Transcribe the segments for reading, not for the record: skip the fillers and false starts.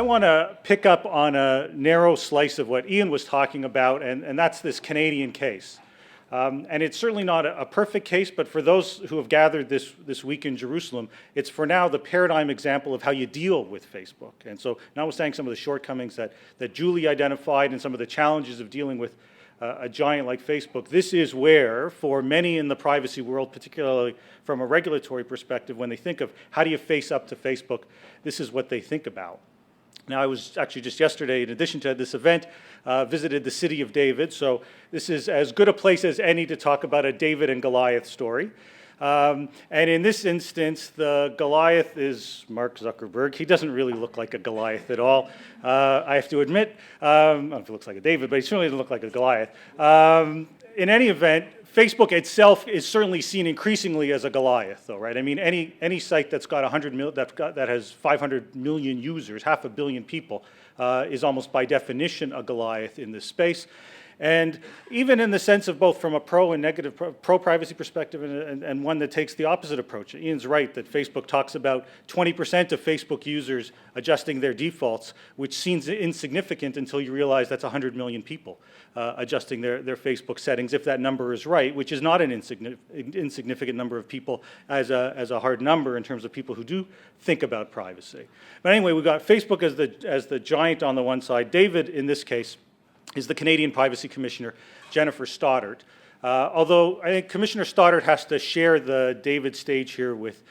want to pick up on a narrow slice of what Ian was talking about, and that's this Canadian case. And it's certainly not a perfect case, but for those who have gathered this week in Jerusalem, it's for now the paradigm example of how you deal with Facebook. And so, notwithstanding some of the shortcomings that Julie identified and some of the challenges of dealing with a giant like Facebook, this is where, for many in the privacy world, particularly from a regulatory perspective, when they think of how do you face up to Facebook, this is what they think about. Now, I was actually just yesterday, in addition to this event, visited the city of David. So this is as good a place as any to talk about a David and Goliath story. And in this instance, the Goliath is Mark Zuckerberg. He doesn't really look like a Goliath at all, I have to admit. I don't know if he looks like a David, but he certainly doesn't look like a Goliath. In any event, Facebook itself is certainly seen increasingly as a Goliath, though, right? I mean, any site that's got 100 million, that has 500 million users, 500 million people, is almost by definition a Goliath in this space. And even in the sense of both from a pro and negative, pro-privacy perspective and one that takes the opposite approach. Ian's right that Facebook talks about 20% of Facebook users adjusting their defaults, which seems insignificant until you realize that's 100 million people adjusting their Facebook settings, if that number is right, which is not an insignificant number of people as a hard number in terms of people who do think about privacy. But anyway, we've got Facebook as the giant on the one side. David, in this case, is the Canadian Privacy Commissioner, Jennifer Stoddart. Although I think Commissioner Stoddart has to share the David stage here with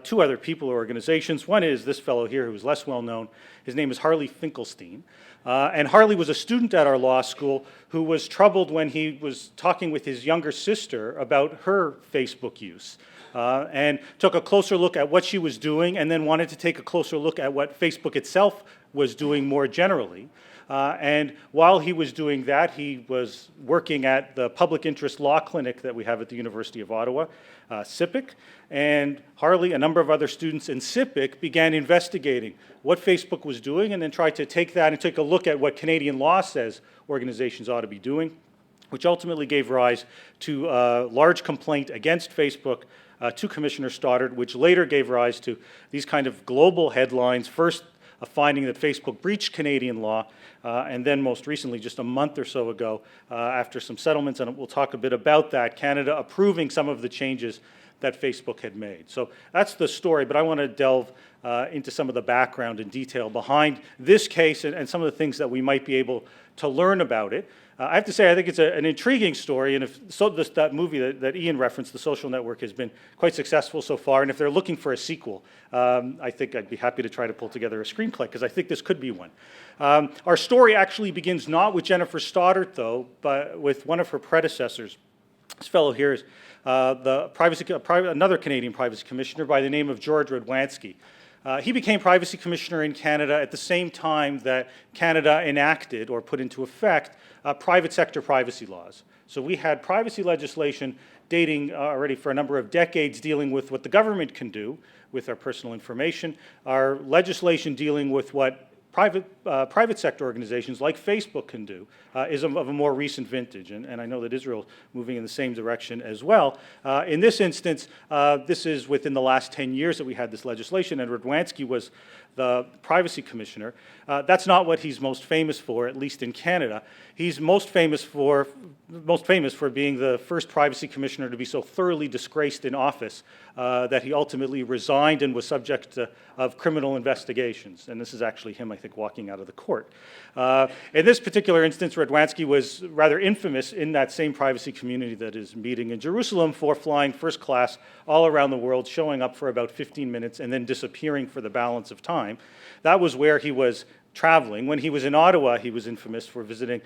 two other people or organizations. One is this fellow here who's less well known. His name is Harley Finkelstein. And Harley was a student at our law school who was troubled when he was talking with his younger sister about her Facebook use. And took a closer look at what she was doing and then wanted to take a closer look at what Facebook itself was doing more generally. And while he was doing that, he was working at the public interest law clinic that we have at the University of Ottawa, CIPIC, and Harley, a number of other students in CIPIC, began investigating what Facebook was doing and then tried to take that and take a look at what Canadian law says organizations ought to be doing, which ultimately gave rise to a large complaint against Facebook to Commissioner Stoddart, which later gave rise to these kind of global headlines. First, a finding that Facebook breached Canadian law, and then most recently, just a month or so ago, after some settlements, and we'll talk a bit about that, Canada approving some of the changes that Facebook had made. So that's the story, but I want to delve into some of the background and detail behind this case and some of the things that we might be able to learn about it. I have to say, I think it's an intriguing story, and that movie that Ian referenced, The Social Network, has been quite successful so far, and if they're looking for a sequel, I think I'd be happy to try to pull together a screenplay, because I think this could be one. Our story actually begins not with Jennifer Stoddart, though, but with one of her predecessors. This fellow here is another Canadian privacy commissioner by the name of George Radwanski. He became privacy commissioner in Canada at the same time that Canada enacted or put into effect private sector privacy laws. So we had privacy legislation dating already for a number of decades dealing with what the government can do with our personal information, our legislation dealing with what private sector organizations like Facebook can do is of a more recent vintage, and I know that Israel is moving in the same direction as well. In this instance, this is within the last 10 years that we had this legislation, and Radwanski was the privacy commissioner. That's not what he's most famous for, at least in Canada. He's most famous for being the first privacy commissioner to be so thoroughly disgraced in office that he ultimately resigned and was subject of criminal investigations. And this is actually him, I think, walking out of the court. In this particular instance, Radwanski was rather infamous in that same privacy community that is meeting in Jerusalem for flying first class all around the world, showing up for about 15 minutes and then disappearing for the balance of time. That was where he was traveling. When he was in Ottawa, he was infamous for visiting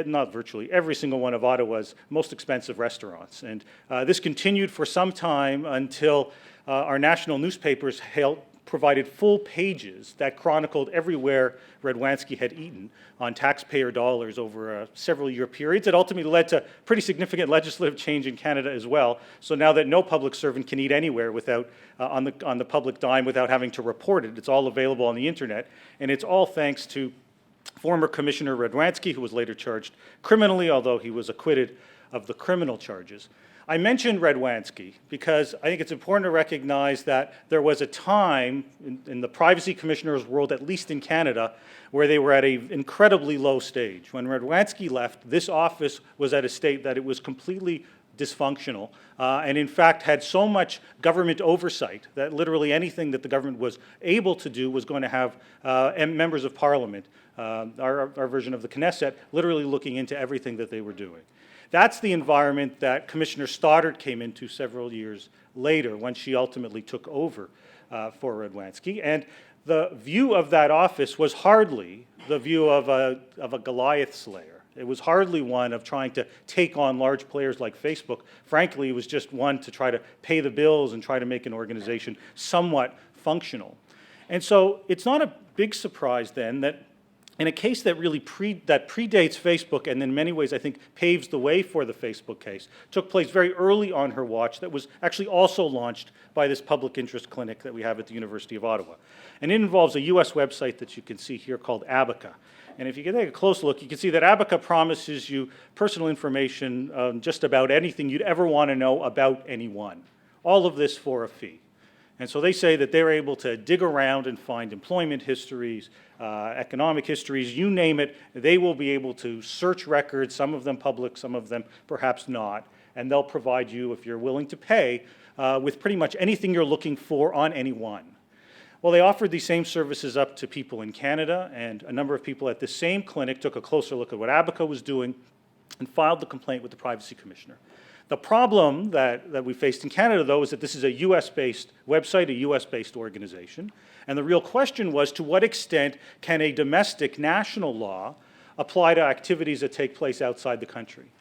not virtually, every single one of Ottawa's most expensive restaurants. And this continued for some time until our national newspapers provided full pages that chronicled everywhere Radwanski had eaten on taxpayer dollars over a several-year periods. It ultimately led to pretty significant legislative change in Canada as well. So now that no public servant can eat anywhere without on the public dime without having to report it, it's all available on the internet, and it's all thanks to former Commissioner Radwanski, who was later charged criminally, although he was acquitted of the criminal charges. I mentioned Radwanski because I think it's important to recognize that there was a time in the privacy commissioner's world, at least in Canada, where they were at an incredibly low stage. When Radwanski left, this office was at a state that it was completely dysfunctional, and in fact had so much government oversight that literally anything that the government was able to do was going to have members of parliament, our version of the Knesset, literally looking into everything that they were doing. That's the environment that Commissioner Stoddard came into several years later when she ultimately took over for Radwanski. And the view of that office was hardly the view of a Goliath slayer. It was hardly one of trying to take on large players like Facebook. Frankly, it was just one to try to pay the bills and try to make an organization somewhat functional. And so it's not a big surprise then that in a case that really predates Facebook and in many ways I think paves the way for the Facebook case, took place very early on her watch, that was actually also launched by this public interest clinic that we have at the University of Ottawa. And it involves a US website that you can see here called Abaca. And if you can take a close look, you can see that Abaca promises you personal information just about anything you'd ever want to know about anyone. All of this for a fee. And so they say that they're able to dig around and find employment histories, economic histories, you name it. They will be able to search records, some of them public, some of them perhaps not, and they'll provide you, if you're willing to pay, with pretty much anything you're looking for on anyone. Well, they offered these same services up to people in Canada, and a number of people at the same clinic took a closer look at what Abaca was doing and filed the complaint with the Privacy Commissioner. The problem that we faced in Canada, though, is that this is a US-based website, a US-based organization. And the real question was, to what extent can a domestic national law apply to activities that take place outside the country?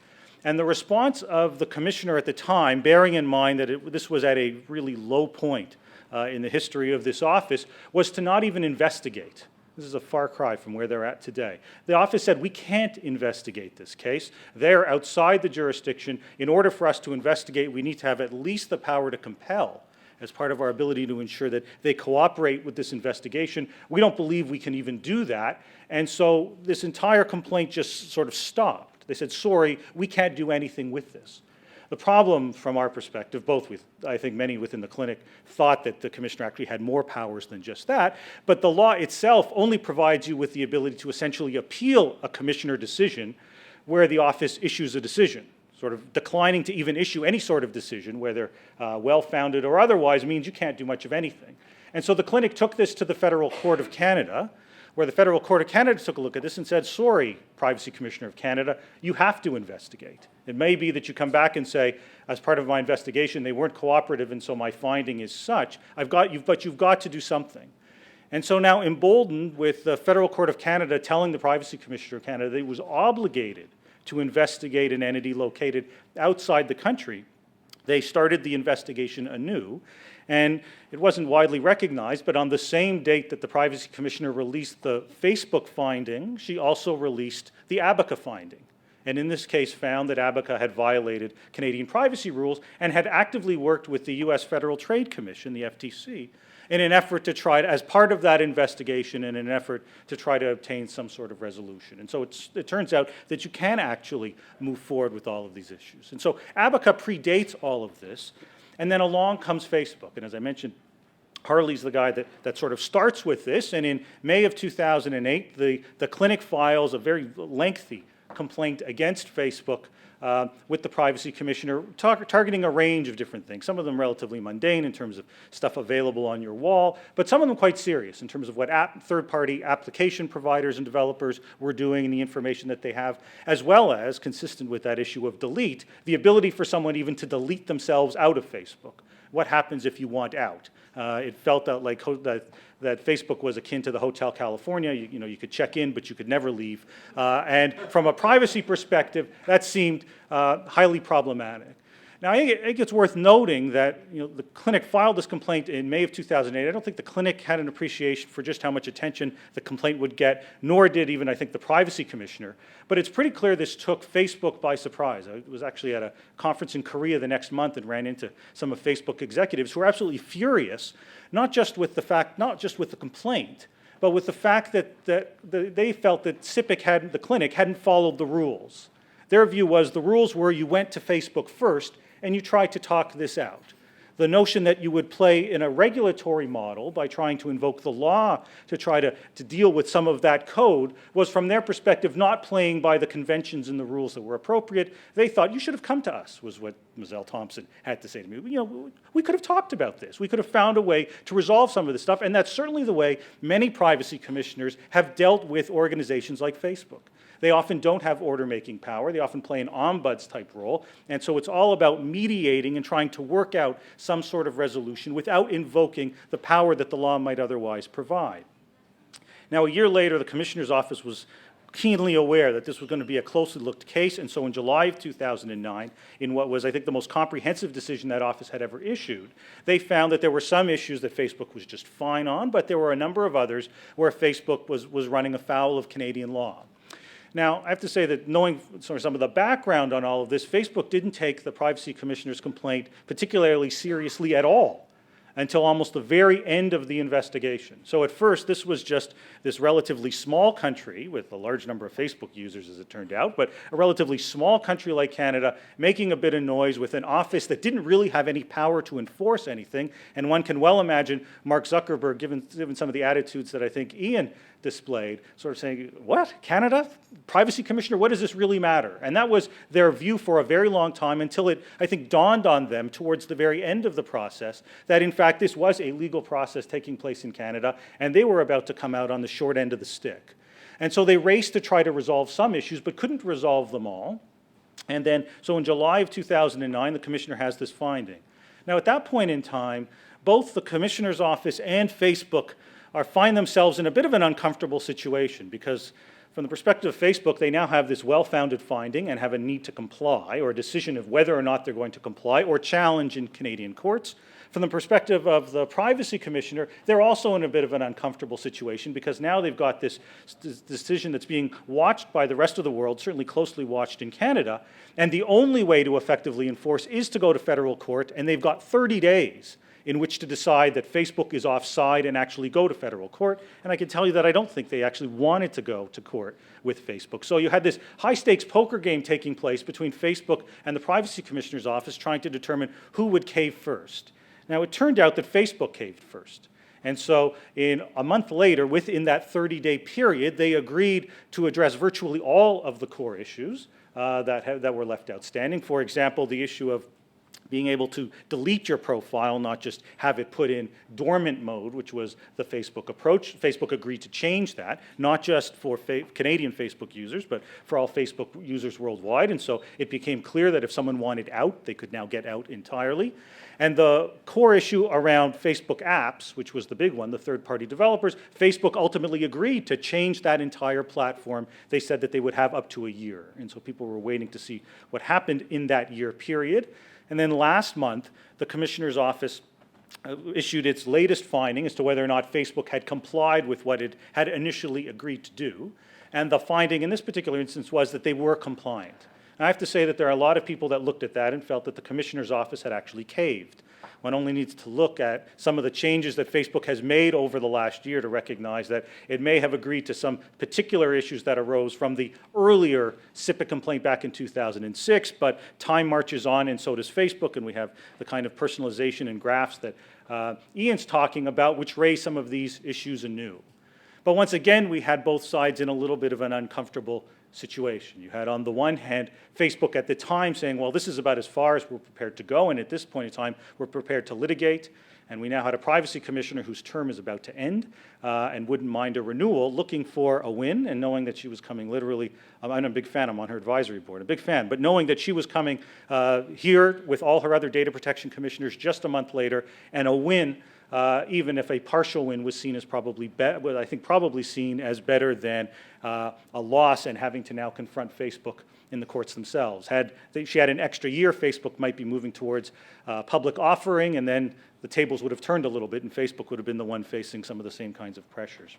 And the response of the commissioner at the time, bearing in mind that this was at a really low point in the history of this office, was to not even investigate. This is a far cry from where they're at today. The office said, we can't investigate this case. They're outside the jurisdiction. In order for us to investigate, we need to have at least the power to compel as part of our ability to ensure that they cooperate with this investigation. We don't believe we can even do that. And so this entire complaint just sort of stopped. They said, sorry, we can't do anything with this. The problem from our perspective, both with, I think many within the clinic thought that the commissioner actually had more powers than just that, but the law itself only provides you with the ability to essentially appeal a commissioner decision where the office issues a decision. Sort of declining to even issue any sort of decision, whether well-founded or otherwise, means you can't do much of anything. And so the clinic took this to the Federal Court of Canada, where the Federal Court of Canada took a look at this and said, sorry, Privacy Commissioner of Canada, you have to investigate. It may be that you come back and say, as part of my investigation, they weren't cooperative, and so my finding is such. But you've got to do something. And so now, emboldened with the Federal Court of Canada telling the Privacy Commissioner of Canada that it was obligated to investigate an entity located outside the country, they started the investigation anew. And it wasn't widely recognized, but on the same date that the Privacy Commissioner released the Facebook finding, she also released the Abaca finding. And in this case found that Abaca had violated Canadian privacy rules and had actively worked with the US Federal Trade Commission, the FTC, in an effort to try to, as part of that investigation, in an effort to try to obtain some sort of resolution. And so it turns out that you can actually move forward with all of these issues. And so Abaca predates all of this. And then along comes Facebook. And as I mentioned, Harley's the guy that sort of starts with this. And in May of 2008, the clinic files a very lengthy complaint against Facebook with the Privacy Commissioner, targeting a range of different things. Some of them relatively mundane in terms of stuff available on your wall, but some of them quite serious in terms of what third-party application providers and developers were doing and the information that they have, as well as, consistent with that issue of delete, the ability for someone even to delete themselves out of Facebook. What happens if you want out? It felt like that Facebook was akin to the Hotel California. You could check in, but you could never leave. And from a privacy perspective, that seemed highly problematic. Now, I think it's worth noting that the clinic filed this complaint in May of 2008. I don't think the clinic had an appreciation for just how much attention the complaint would get, nor did even, I think, the Privacy Commissioner. But it's pretty clear this took Facebook by surprise. I was actually at a conference in Korea the next month and ran into some of Facebook executives who were absolutely furious, not just with the complaint, but with the fact that they felt that the clinic hadn't followed the rules. Their view was the rules were you went to Facebook first, and you tried to talk this out. The notion that you would play in a regulatory model by trying to invoke the law to try to deal with some of that code was, from their perspective, not playing by the conventions and the rules that were appropriate. They thought, you should have come to us, was what Ms. L. Thompson had to say to me. You know, we could have talked about this. We could have found a way to resolve some of this stuff, and that's certainly the way many privacy commissioners have dealt with organizations like Facebook. They often don't have order-making power. They often play an ombuds type role. And so it's all about mediating and trying to work out some sort of resolution without invoking the power that the law might otherwise provide. Now, a year later, the Commissioner's Office was keenly aware that this was going to be a closely looked case, and so in July of 2009, in what was, I think, the most comprehensive decision that office had ever issued, they found that there were some issues that Facebook was just fine on, but there were a number of others where Facebook was running afoul of Canadian law. Now, I have to say that knowing sort of some of the background on all of this, Facebook didn't take the Privacy Commissioner's complaint particularly seriously at all until almost the very end of the investigation. So at first, this was just this relatively small country with a large number of Facebook users, as it turned out, but a relatively small country like Canada making a bit of noise with an office that didn't really have any power to enforce anything. And one can well imagine Mark Zuckerberg, given some of the attitudes that I think Ian displayed, sort of saying, what, Canada? Privacy Commissioner, what does this really matter? And that was their view for a very long time until it, I think, dawned on them towards the very end of the process that, in fact, this was a legal process taking place in Canada, and they were about to come out on the short end of the stick. And so they raced to try to resolve some issues, but couldn't resolve them all. And then, so in July of 2009, the Commissioner has this finding. Now, at that point in time, both the Commissioner's Office and Facebook find themselves in a bit of an uncomfortable situation because from the perspective of Facebook, they now have this well-founded finding and have a need to comply or a decision of whether or not they're going to comply or challenge in Canadian courts. From the perspective of the Privacy Commissioner, they're also in a bit of an uncomfortable situation because now they've got this decision that's being watched by the rest of the world, certainly closely watched in Canada, and the only way to effectively enforce is to go to federal court, and they've got 30 days in which to decide that Facebook is offside and actually go to federal court. And I can tell you that I don't think they actually wanted to go to court with Facebook. So you had this high-stakes poker game taking place between Facebook and the Privacy Commissioner's Office trying to determine who would cave first. Now, it turned out that Facebook caved first. And so a month later, within that 30-day period, they agreed to address virtually all of the core issues that were left outstanding. For example, the issue of being able to delete your profile, not just have it put in dormant mode, which was the Facebook approach. Facebook agreed to change that, not just for Canadian Facebook users, but for all Facebook users worldwide. And so it became clear that if someone wanted out, they could now get out entirely. And the core issue around Facebook apps, which was the big one, the third-party developers, Facebook ultimately agreed to change that entire platform. They said that they would have up to a year. And so people were waiting to see what happened in that year period. And then last month, the Commissioner's Office issued its latest finding as to whether or not Facebook had complied with what it had initially agreed to do. And the finding in this particular instance was that they were compliant. And I have to say that there are a lot of people that looked at that and felt that the Commissioner's Office had actually caved. One only needs to look at some of the changes that Facebook has made over the last year to recognize that it may have agreed to some particular issues that arose from the earlier SIPC complaint back in 2006, but time marches on and so does Facebook, and we have the kind of personalization and graphs that Ian's talking about, which raise some of these issues anew. But once again, we had both sides in a little bit of an uncomfortable situation. You had on the one hand Facebook at the time saying, well, this is about as far as we're prepared to go, and at this point in time we're prepared to litigate. And we now had a Privacy Commissioner whose term is about to end and wouldn't mind a renewal, looking for a win and knowing that she was coming literally, I'm a big fan, I'm on her advisory board, a big fan, but knowing that she was coming here with all her other data protection commissioners just a month later, and a win, even if a partial win was seen as probably seen as better than a loss and having to now confront Facebook in the courts themselves. Had she had an extra year, Facebook might be moving towards public offering, and then the tables would have turned a little bit, and Facebook would have been the one facing some of the same kinds of pressures.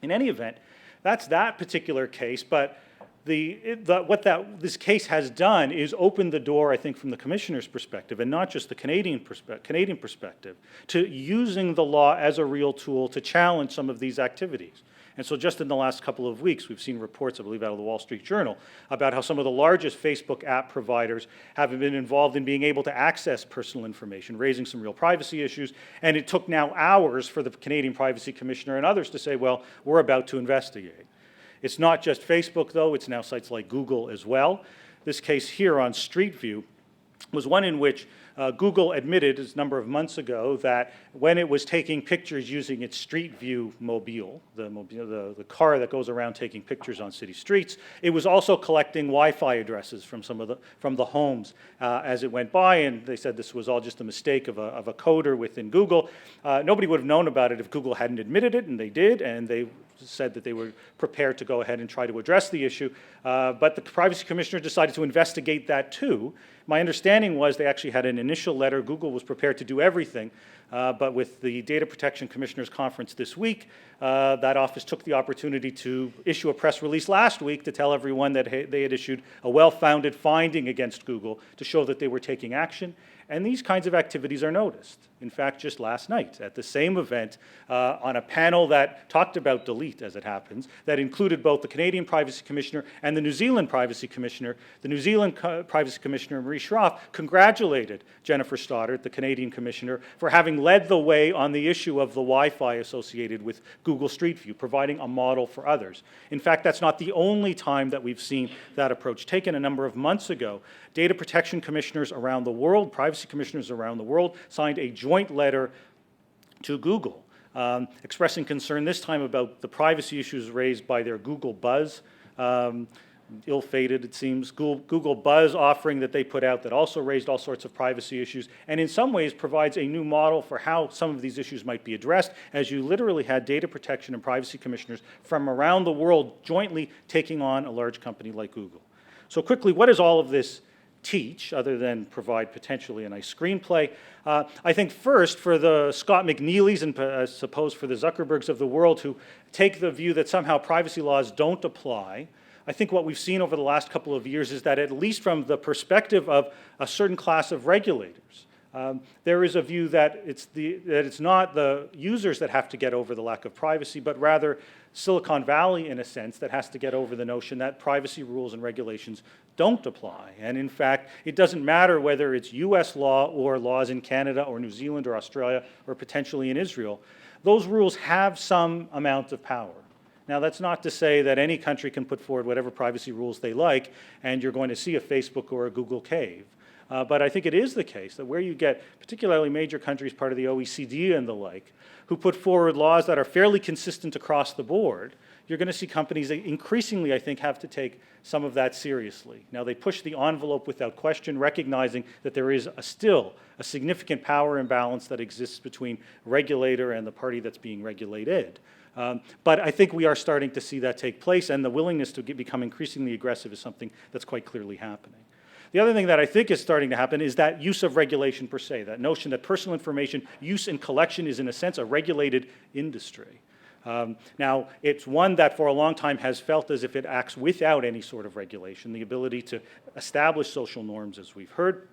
In any event, that's that particular case, but this case has done is open the door, I think, from the Commissioner's perspective, and not just the Canadian perspective, to using the law as a real tool to challenge some of these activities. And so just in the last couple of weeks, we've seen reports, I believe, out of the Wall Street Journal about how some of the largest Facebook app providers have been involved in being able to access personal information, raising some real privacy issues. And it took now hours for the Canadian Privacy Commissioner and others to say, well, we're about to investigate. It's not just Facebook, though. It's now sites like Google as well. This case here on Street View was one in which Google admitted a number of months ago that when it was taking pictures using its Street View mobile, the car that goes around taking pictures on city streets, it was also collecting Wi-Fi addresses from from the homes as it went by, and they said this was all just a mistake of a coder within Google. Nobody would have known about it if Google hadn't admitted it, and they did, and they said that they were prepared to go ahead and try to address the issue, but the Privacy Commissioner decided to investigate that too. My understanding was they actually had an initial letter. Google was prepared to do everything, but with the Data Protection Commissioners Conference this week, that office took the opportunity to issue a press release last week to tell everyone that they had issued a well-founded finding against Google to show that they were taking action. And these kinds of activities are noticed. In fact, just last night at the same event, on a panel that talked about delete, as it happens, that included both the Canadian Privacy Commissioner and the New Zealand Privacy Commissioner, the New Zealand Privacy Commissioner, Marie Schroff, congratulated Jennifer Stoddart, the Canadian Commissioner, for having led the way on the issue of the Wi-Fi associated with Google Street View, providing a model for others. In fact, that's not the only time that we've seen that approach taken. A number of months ago, data protection commissioners around the world, privacy commissioners around the world, signed a joint letter to Google, expressing concern this time about the privacy issues raised by their Google Buzz, ill-fated it seems, Google Buzz offering that they put out that also raised all sorts of privacy issues, and in some ways provides a new model for how some of these issues might be addressed, as you literally had data protection and privacy commissioners from around the world jointly taking on a large company like Google. So quickly, what does all of this teach, other than provide potentially a nice screenplay? I think first, for the Scott McNeelys and I suppose for the Zuckerbergs of the world who take the view that somehow privacy laws don't apply, I think what we've seen over the last couple of years is that, at least from the perspective of a certain class of regulators, there is a view that it's not the users that have to get over the lack of privacy, but rather Silicon Valley, in a sense, that has to get over the notion that privacy rules and regulations don't apply. And in fact, it doesn't matter whether it's US law or laws in Canada or New Zealand or Australia or potentially in Israel. Those rules have some amount of power. Now, that's not to say that any country can put forward whatever privacy rules they like and you're going to see a Facebook or a Google cave. But I think it is the case that where you get particularly major countries, part of the OECD and the like, who put forward laws that are fairly consistent across the board, you're going to see companies increasingly, I think, have to take some of that seriously. Now, they push the envelope without question, recognizing that there is still a significant power imbalance that exists between regulator and the party that's being regulated. But I think we are starting to see that take place, and the willingness to become increasingly aggressive is something that's quite clearly happening. The other thing that I think is starting to happen is that use of regulation per se, that notion that personal information use and collection is, in a sense, a regulated industry. Now, it's one that for a long time has felt as if it acts without any sort of regulation, the ability to establish social norms, as we've heard.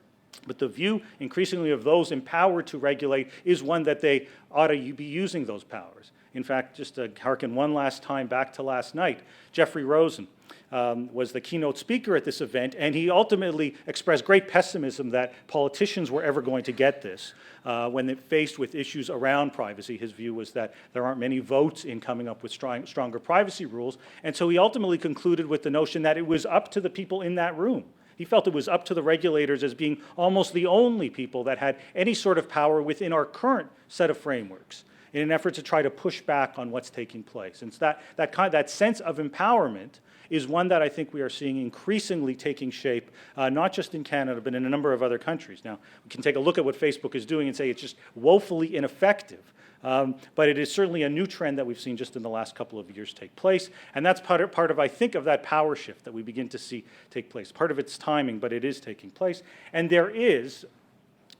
But the view increasingly of those empowered to regulate is one that they ought to be using those powers. In fact, just to harken one last time back to last night, Jeffrey Rosen was the keynote speaker at this event, and he ultimately expressed great pessimism that politicians were ever going to get this. When they're faced with issues around privacy, his view was that there aren't many votes in coming up with stronger privacy rules, and so he ultimately concluded with the notion that it was up to the people in that room. He felt it was up to the regulators as being almost the only people that had any sort of power within our current set of frameworks in an effort to try to push back on what's taking place. And so that sense of empowerment is one that I think we are seeing increasingly taking shape, not just in Canada, but in a number of other countries. Now, we can take a look at what Facebook is doing and say it's just woefully ineffective. But it is certainly a new trend that we've seen just in the last couple of years take place. And that's part of, I think, of that power shift that we begin to see take place. Part of its timing, but it is taking place. And there is,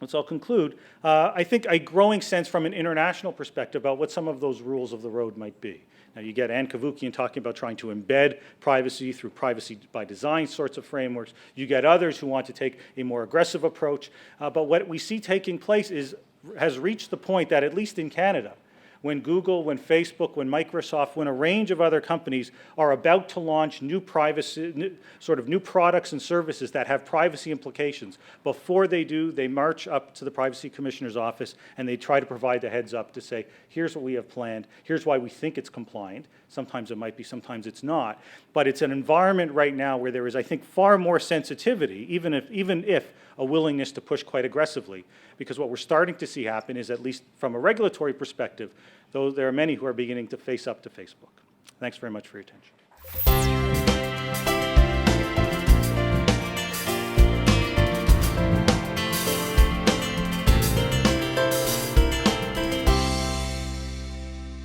let's all conclude, I think a growing sense from an international perspective about what some of those rules of the road might be. Now, you get Ann Cavoukian talking about trying to embed privacy through privacy by design sorts of frameworks. You get others who want to take a more aggressive approach. But what we see taking place has reached the point that, at least in Canada, when Google, when Facebook, when Microsoft, when a range of other companies are about to launch new privacy, sort of new products and services that have privacy implications. Before they do, they march up to the Privacy Commissioner's office and they try to provide the heads up to say, here's what we have planned, here's why we think it's compliant. Sometimes it might be, sometimes it's not. But it's an environment right now where there is, I think, far more sensitivity, even if a willingness to push quite aggressively. Because what we're starting to see happen is, at least from a regulatory perspective, though there are many who are beginning to face up to Facebook. Thanks very much for your attention.